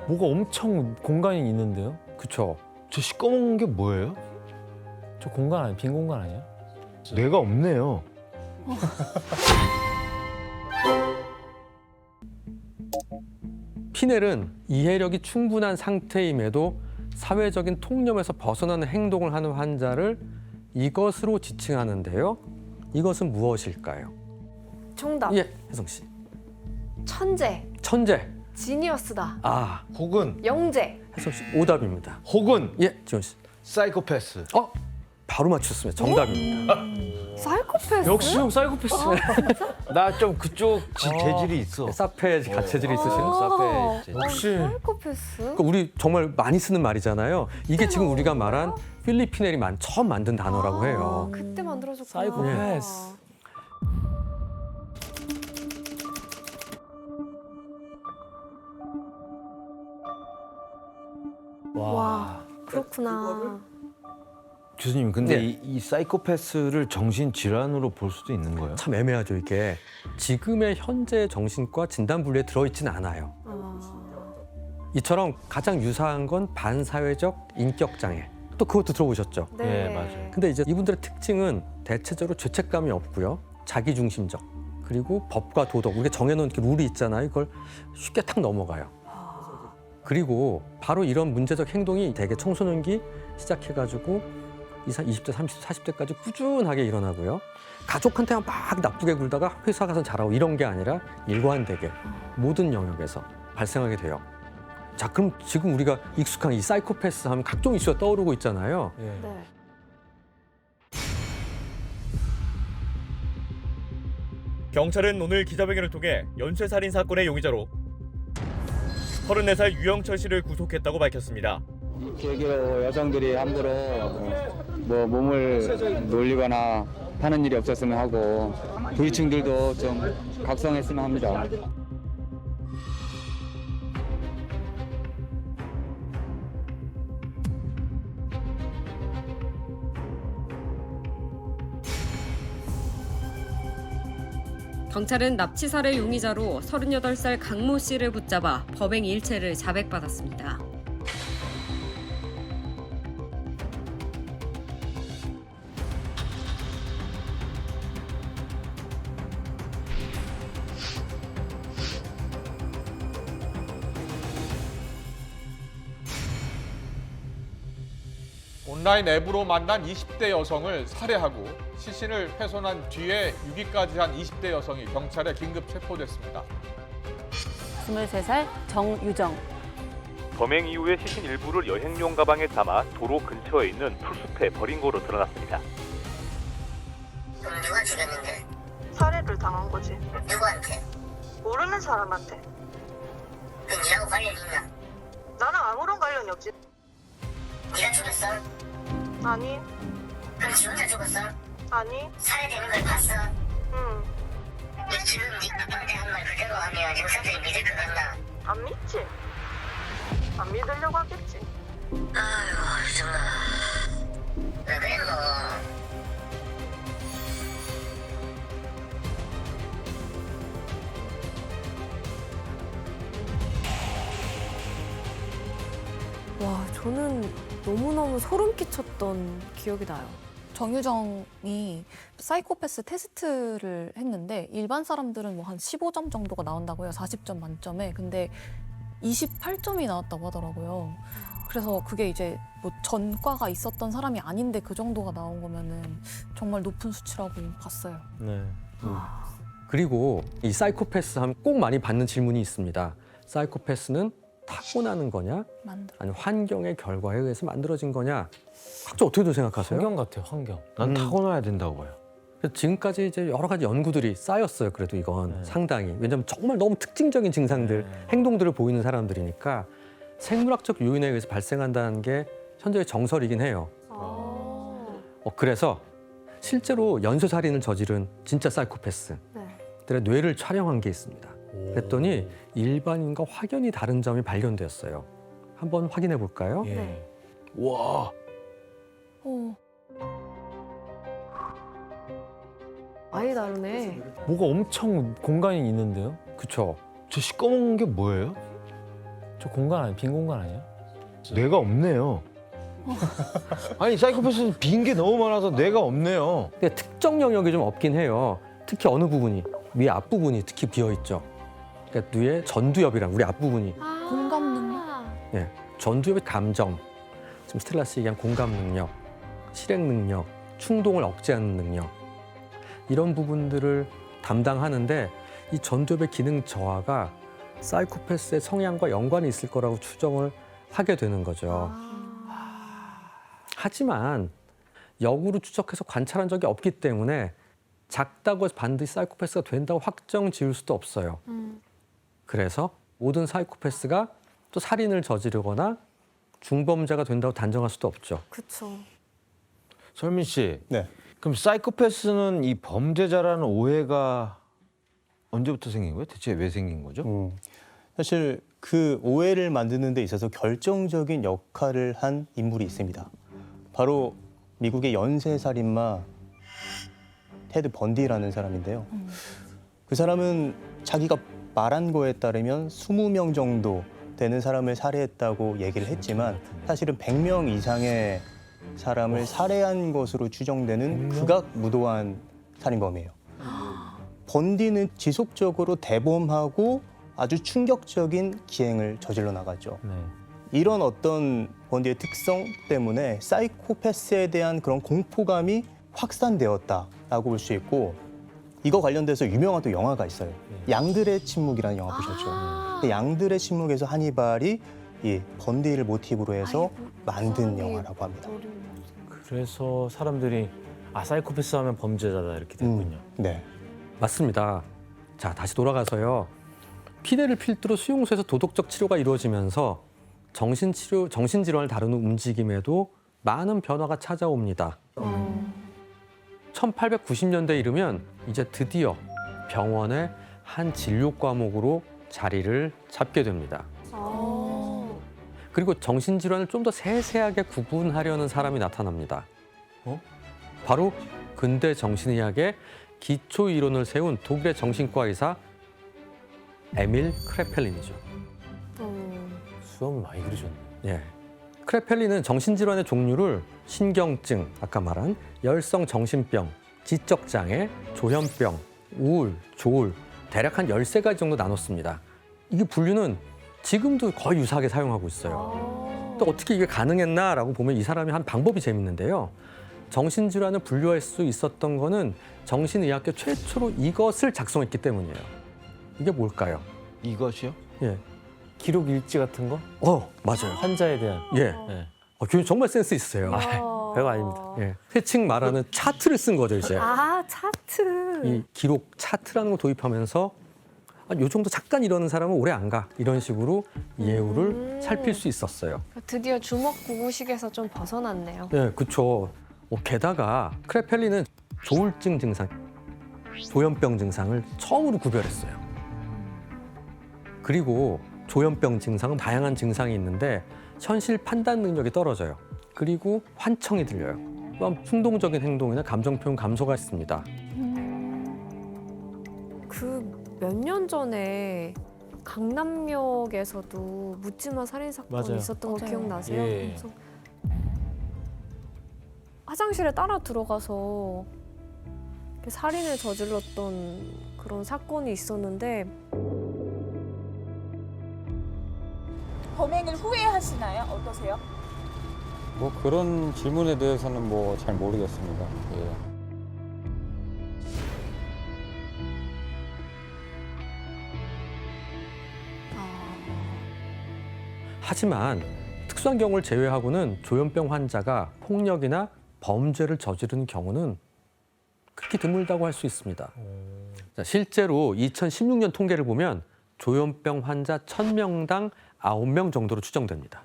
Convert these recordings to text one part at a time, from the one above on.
뭐가 엄청 공간이 있는데요? 그쵸? 저 시꺼먼 게 뭐예요? 저 공간 아니에요? 빈 공간 아니에요? 뇌가 없네요. 피넬은 이해력이 충분한 상태임에도 사회적인 통념에서 벗어나는 행동을 하는 환자를 이것으로 지칭하는데요. 이것은 무엇일까요? 정답. 예, 혜성 씨. 천재. 천재. 지니어스다. 아, 혹은 영재. 혜성 씨 오답입니다. 혹은 예, 지원 씨. 사이코패스. 바로 맞추셨습니다. 정답입니다. 사이코패스? 역시 형 사이코패스. 나 좀 그쪽 재질이 있어. 사페 가체질이 있으신. 사페 역시. 사이코패스? 그러니까 우리 정말 많이 쓰는 말이잖아요. 이게 지금 우리가 말한 필리피넬이 처음 만든 단어라고 해요. 그때 만들어졌구나. 사이코패스. 와, 그렇구나. 교수님, 근데 네. 이 사이코패스를 정신질환으로 볼 수도 있는 거예요? 참 애매하죠, 이게. 지금의 현재 정신과 진단 분류에 들어있진 않아요. 이처럼 가장 유사한 건 반사회적 인격 장애. 또 그것도 들어보셨죠? 네, 네, 맞아요. 근데 이제 이분들의 특징은 대체적으로 죄책감이 없고요. 자기중심적. 그리고 법과 도덕. 우리가 정해놓은 이렇게 룰이 있잖아요. 이걸 쉽게 탁 넘어가요. 그리고 바로 이런 문제적 행동이 대개 청소년기 시작해가지고 20대, 30대, 40대까지 꾸준하게 일어나고요. 가족한테만 막 나쁘게 굴다가 회사 가서 잘하고 이런 게 아니라 일관되게 모든 영역에서 발생하게 돼요. 자, 그럼 지금 우리가 익숙한 이 사이코패스 하면 각종 이슈가 떠오르고 있잖아요. 예. 네. 경찰은 오늘 기자회견을 통해 연쇄살인 사건의 용의자로 34살 유영철 씨를 구속했다고 밝혔습니다. 이 계기로 여성들이 함부로 뭐 몸을 놀리거나 하는 일이 없었으면 하고 부위층들도 좀 각성했으면 합니다. 경찰은 납치 살해 용의자로 38살 강모 씨를 붙잡아 범행 일체를 자백받았습니다. 온라인 앱으로 만난 20대 여성을 살해하고 시신을 훼손한 뒤에 유기까지 한 20대 여성이 경찰에 긴급 체포됐습니다. 23살 정유정. 범행 이후에 시신 일부를 여행용 가방에 담아 도로 근처에 있는 풀숲에 버린 거로 드러났습니다. 그럼 누가 죽였는데? 살해를 당한 거지. 누구한테? 모르는 사람한테. 그 니하고 관련이 있나? 나랑 아무런 관련이 없지. 니가 죽였어? 아니, 그럼 지 혼자 죽었어? 아니, 살해되는 걸 봤어? 응, 너 지금 네 아빠한테 한 말 그대로 하면 형사들이 믿을 것 같나? 안 믿지. 안 믿으려고 하겠지. 아유 정말 왜 그래 너? 와, 저는 너무너무 소름 끼쳤던 기억이 나요. 정유정이 사이코패스 테스트를 했는데 일반 사람들은 뭐 한 15점 정도가 나온다고 해요. 40점 만점에. 근데 28점이 나왔다고 하더라고요. 그래서 그게 이제 뭐 전과가 있었던 사람이 아닌데 그 정도가 나온 거면은 정말 높은 수치라고 봤어요. 네. 그리고 이 사이코패스 하면 꼭 많이 받는 질문이 있습니다. 사이코패스는 타고나는 거냐? 아니면 환경의 결과에 의해서 만들어진 거냐? 각자 어떻게 생각하세요? 환경 같아요, 환경. 난 타고나야 된다고 봐요. 그래서 지금까지 이제 여러 가지 연구들이 쌓였어요. 그래도 이건 상당히. 왜냐하면 정말 너무 특징적인 증상들, 행동들을 보이는 사람들이니까 생물학적 요인에 의해서 발생한다는 게 현재의 정설이긴 해요. 그래서 실제로 연쇄살인을 저지른 진짜 사이코패스들의 뇌를 촬영한 게 있습니다. 그랬더니 일반인과 확연히 다른 점이 발견되었어요. 한번 확인해 볼까요? 예. 와, 아예 다르네. 뭐가 엄청 공간이 있는데요? 그쵸? 저 시꺼먼 게 뭐예요? 저 공간 아니에요? 빈 공간 아니에요? 뇌가 없네요. 아니 사이코패스는 빈 게 너무 많아서 뇌가 없네요. 근데 특정 영역이 좀 없긴 해요. 특히 어느 부분이, 위 앞부분이 특히 비어있죠. 그러니까 뇌의 전두엽이랑 우리 앞부분이. 공감 능력? 예, 전두엽의 감정, 지금 스텔라 씨 얘기한 공감 능력, 실행 능력, 충동을 억제하는 능력, 이런 부분들을 담당하는데 이 전두엽의 기능 저하가 사이코패스의 성향과 연관이 있을 거라고 추정을 하게 되는 거죠. 하지만 역으로 추적해서 관찰한 적이 없기 때문에 작다고 해서 반드시 사이코패스가 된다고 확정 지을 수도 없어요. 그래서 모든 사이코패스가 또 살인을 저지르거나 중범죄가 된다고 단정할 수도 없죠. 그렇죠. 설민 씨. 네. 그럼 사이코패스는 이 범죄자라는 오해가 언제부터 생긴 거예요? 대체 왜 생긴 거죠? 사실 그 오해를 만드는 데 있어서 결정적인 역할을 한 인물이 있습니다. 바로 미국의 연쇄살인마 테드 번디라는 사람인데요. 그 사람은 자기가 말한 거에 따르면 20명 정도 되는 사람을 살해했다고 얘기를 했지만 사실은 100명 이상의 사람을 살해한 것으로 추정되는 극악무도한 살인범이에요. 번디는 지속적으로 대범하고 아주 충격적인 기행을 저질러 나갔죠. 이런 어떤 번디의 특성 때문에 사이코패스에 대한 그런 공포감이 확산되었다라고 볼 수 있고, 이거 관련돼서 유명한 또 영화가 있어요. 양들의 침묵이라는 영화 보셨죠? 그 양들의 침묵에서 하니발이 이 번디를 모티브로 해서 만든 영화라고 합니다. 그래서 사람들이 사이코패스 하면 범죄자다 이렇게 됐군요. 네. 맞습니다. 자, 다시 돌아가서요. 피내를 필두로 수용소에서 도덕적 치료가 이루어지면서 정신질환을 다루는 움직임에도 많은 변화가 찾아옵니다. 1890년대에 이르면 이제 드디어 병원의 한 진료 과목으로 자리를 잡게 됩니다. 그리고 정신질환을 좀 더 세세하게 구분하려는 사람이 나타납니다. 바로 근대 정신의학의 기초 이론을 세운 독일의 정신과 의사 에밀 크레펠린이죠. 수염을 많이 그리셨네. 예. 크레펠린은 정신질환의 종류를 신경증, 아까 말한 열성 정신병, 지적장애, 조현병, 우울, 조울, 대략 한 13가지 정도 나눴습니다. 이게 분류는 지금도 거의 유사하게 사용하고 있어요. 또 어떻게 이게 가능했나라고 보면 이 사람이 한 방법이 재밌는데요. 정신질환을 분류할 수 있었던 거는 정신의학계 최초로 이것을 작성했기 때문이에요. 이게 뭘까요? 이것이요? 예. 기록 일지 같은 거? 맞아요. 환자에 대한. 예. 네. 교수님 정말 센스 있어요. 별거 아닙니다. 예. 회칭 말하는 차트를 쓴 거죠, 이제. 차트. 이 기록 차트라는 걸 도입하면서 요 정도 잠깐 이러는 사람은 오래 안 가. 이런 식으로 예우를 살필 수 있었어요. 드디어 주먹구구식에서 좀 벗어났네요. 네, 그렇죠. 게다가 크레펠린은 조울증 증상, 조현병 증상을 처음으로 구별했어요. 그리고 조현병 증상은 다양한 증상이 있는데 현실 판단 능력이 떨어져요. 그리고 환청이 들려요. 또한 충동적인 행동이나 감정 표현 감소가 있습니다. 그 몇 년 전에 강남역에서도 묻지마 살인 사건이 맞아요. 있었던 거 맞아요. 기억나세요? 예. 그래서 화장실에 따라 들어가서 이렇게 살인을 저질렀던 그런 사건이 있었는데 범행을 후회하시나요? 어떠세요? 뭐 그런 질문에 대해서는 뭐 잘 모르겠습니다. 예. 하지만 특수한 경우를 제외하고는 조현병 환자가 폭력이나 범죄를 저지르는 경우는 극히 드물다고 할 수 있습니다. 자, 실제로 2016년 통계를 보면 조현병 환자 1000명당 9명 정도로 추정됩니다.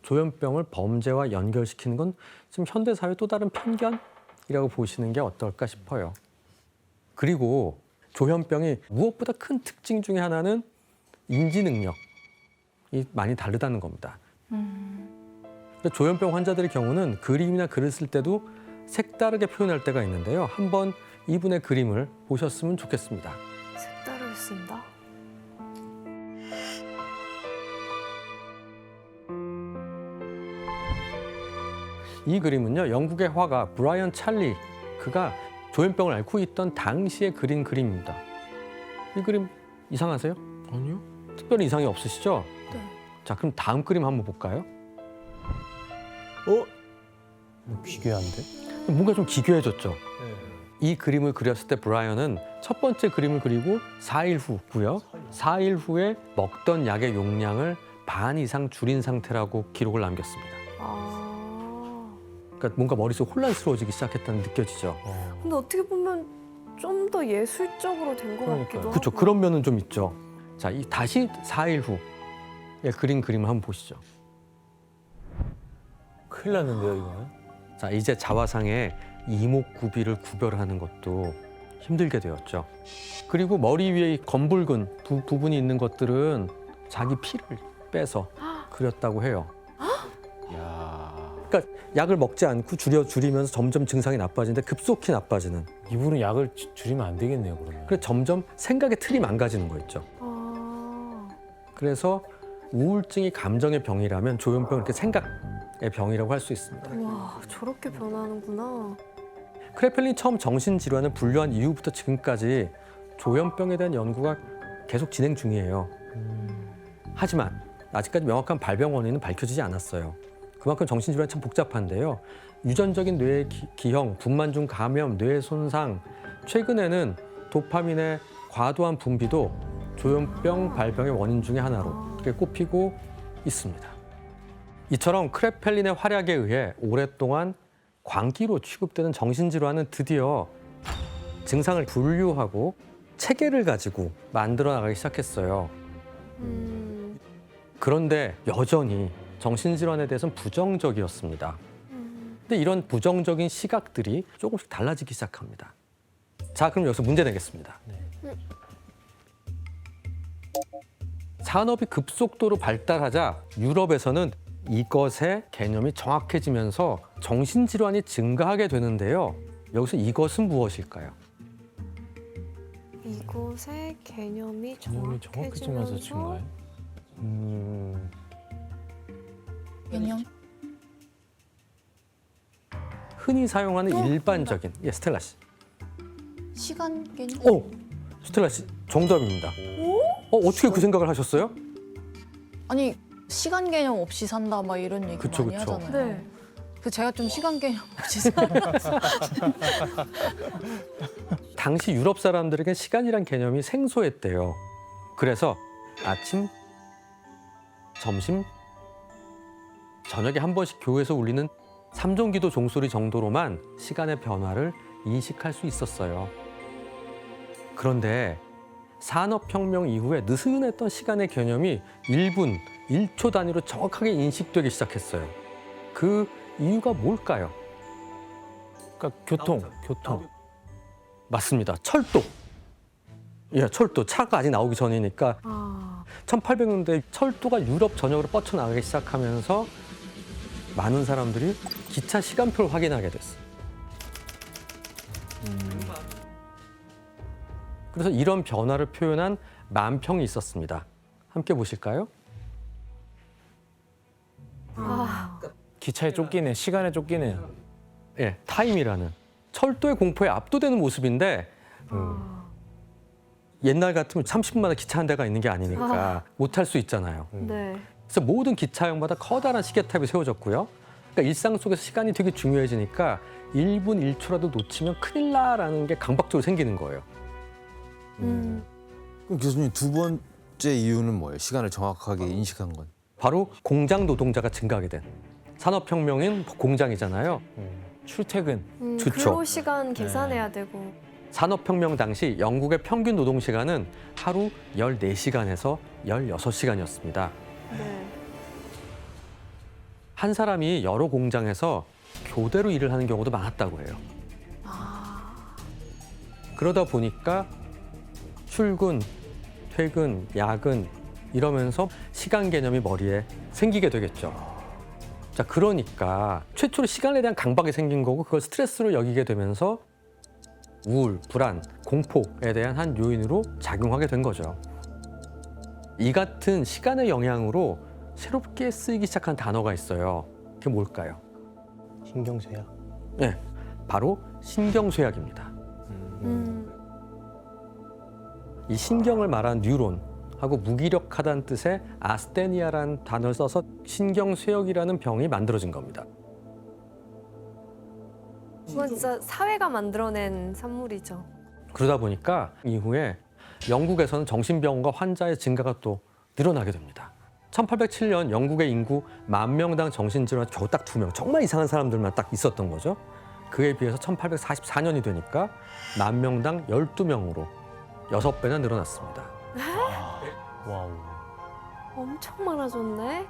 조현병을 범죄와 연결시키는 건 지금 현대 사회의 또 다른 편견이라고 보시는 게 어떨까 싶어요. 그리고 조현병이 무엇보다 큰 특징 중에 하나는 인지 능력이 많이 다르다는 겁니다. 조현병 환자들의 경우는 그림이나 글을 쓸 때도 색다르게 표현할 때가 있는데요. 한번 이분의 그림을 보셨으면 좋겠습니다. 색다르게 쓴다. 이 그림은요, 영국의 화가 브라이언 찰리 그가 조현병을 앓고 있던 당시에 그린 그림입니다. 이 그림 이상하세요? 아니요. 특별히 이상이 없으시죠? 네. 자, 그럼 다음 그림 한번 볼까요? 기괴한데? 뭔가 좀 기괴해졌죠? 이 그림을 그렸을 때 브라이언은 첫 번째 그림을 그리고 4일 후고요. 4일 후에 먹던 약의 용량을 반 이상 줄인 상태라고 기록을 남겼습니다. 그러니까 뭔가 머릿속이 혼란스러워지기 시작했다는 느껴지죠. 근데 어떻게 보면 좀 더 예술적으로 된 것 같기도 하고. 그렇죠. 그런 면은 좀 있죠. 자, 이 다시 4일 후에 그린 그림을 한번 보시죠. 큰일 났는데요, 이거는. 자, 이제 자화상의 이목구비를 구별하는 것도 힘들게 되었죠. 그리고 머리 위에 이 검붉은 부분이 있는 것들은 자기 피를 빼서 그렸다고 해요. 그러니까 약을 먹지 않고 줄이면서 점점 증상이 나빠지는데 급속히 나빠지는. 이분은 약을 줄이면 안 되겠네요, 그러면. 그래서 점점 생각의 틀이 망가지는 거 있죠. 그래서 우울증이 감정의 병이라면 조현병은 이렇게 생각의 병이라고 할 수 있습니다. 와, 저렇게 변하는구나. 크레펠린이 처음 정신질환을 분류한 이후부터 지금까지 조현병에 대한 연구가 계속 진행 중이에요. 하지만 아직까지 명확한 발병 원인은 밝혀지지 않았어요. 그만큼 정신질환이 참 복잡한데요. 유전적인 뇌 기형, 분만중 감염, 뇌 손상, 최근에는 도파민의 과도한 분비도 조현병 발병의 원인 중에 하나로 이렇게 꼽히고 있습니다. 이처럼 크레펠린의 활약에 의해 오랫동안 광기로 취급되는 정신질환은 드디어 증상을 분류하고 체계를 가지고 만들어 나가기 시작했어요. 그런데 여전히 정신질환에 대해서는 부정적이었습니다. 근데 이런 부정적인 시각들이 조금씩 달라지기 시작합니다. 자, 그럼 여기서 문제 내겠습니다. 산업이 급속도로 발달하자 유럽에서는 이것의 개념이 정확해지면서 정신질환이 증가하게 되는데요. 여기서 이것은 무엇일까요? 이곳의 개념이 정확해지면서 증가해. 개념? 흔히 사용하는 일반적인 스텔라 씨. 시간 개념? 스텔라 씨 정답입니다. 어떻게 그 생각을 하셨어요? 아니 시간 개념 없이 산다 막 이런 얘기 그쵸, 많이 그쵸. 하잖아요. 네. 그 제가 좀 시간 개념 없이 살아서 당시 유럽 사람들에게 시간이란 개념이 생소했대요. 그래서 아침, 점심, 저녁에 한 번씩 교회에서 울리는 삼종기도 종소리 정도로만 시간의 변화를 인식할 수 있었어요. 그런데 산업혁명 이후에 느슨했던 시간의 개념이 1분, 1초 단위로 정확하게 인식되기 시작했어요. 그 이유가 뭘까요? 그러니까 교통. 맞습니다. 철도. 철도. 차가 아직 나오기 전이니까 1800년대 철도가 유럽 전역으로 뻗쳐나가기 시작하면서 많은 사람들이 기차 시간표를 확인하게 됐어요. 그래서 이런 변화를 표현한 만평이 있었습니다. 함께 보실까요? 기차에 쫓기네, 시간에 쫓기네. 타임이라는 철도의 공포에 압도되는 모습인데 옛날 같으면 30분마다 기차 한 대가 있는 게 아니니까 못할 수 있잖아요. 네. 그래서 모든 기차역마다 커다란 시계탑이 세워졌고요. 그러니까 일상 속에서 시간이 되게 중요해지니까 1분 1초라도 놓치면 큰일 나라는 게 강박적으로 생기는 거예요. 그럼 교수님 두 번째 이유는 뭐예요? 시간을 정확하게 인식한 건? 바로 공장 노동자가 증가하게 된. 산업혁명은 공장이잖아요. 출퇴근. 좋죠. 근로시간 계산해야 되고. 산업혁명 당시 영국의 평균 노동시간은 하루 14시간에서 16시간이었습니다. 네. 한 사람이 여러 공장에서 교대로 일을 하는 경우도 많았다고 해요. 그러다 보니까 출근, 퇴근, 야근 이러면서 시간 개념이 머리에 생기게 되겠죠. 자, 그러니까 최초로 시간에 대한 강박이 생긴 거고 그걸 스트레스로 여기게 되면서 우울, 불안, 공포에 대한 한 요인으로 작용하게 된 거죠. 이 같은 시간의 영향으로 새롭게 쓰이기 시작한 단어가 있어요. 그게 뭘까요? 신경쇠약. 네, 바로 신경쇠약입니다. 이 신경을 말하는 뉴론하고 무기력하다는 뜻의 아스테니아라는 단어를 써서 신경쇠약이라는 병이 만들어진 겁니다. 이건 진짜 사회가 만들어낸 산물이죠. 그러다 보니까 이후에 영국에서는 정신병원과 환자의 증가가 또 늘어나게 됩니다. 1807년 영국의 인구 10,000명당 정신질환 겨우 딱 2명, 정말 이상한 사람들만 딱 있었던 거죠. 그에 비해서 1844년이 되니까 10,000명당 12명으로 6배나 늘어났습니다. 와우. 엄청 많아졌네.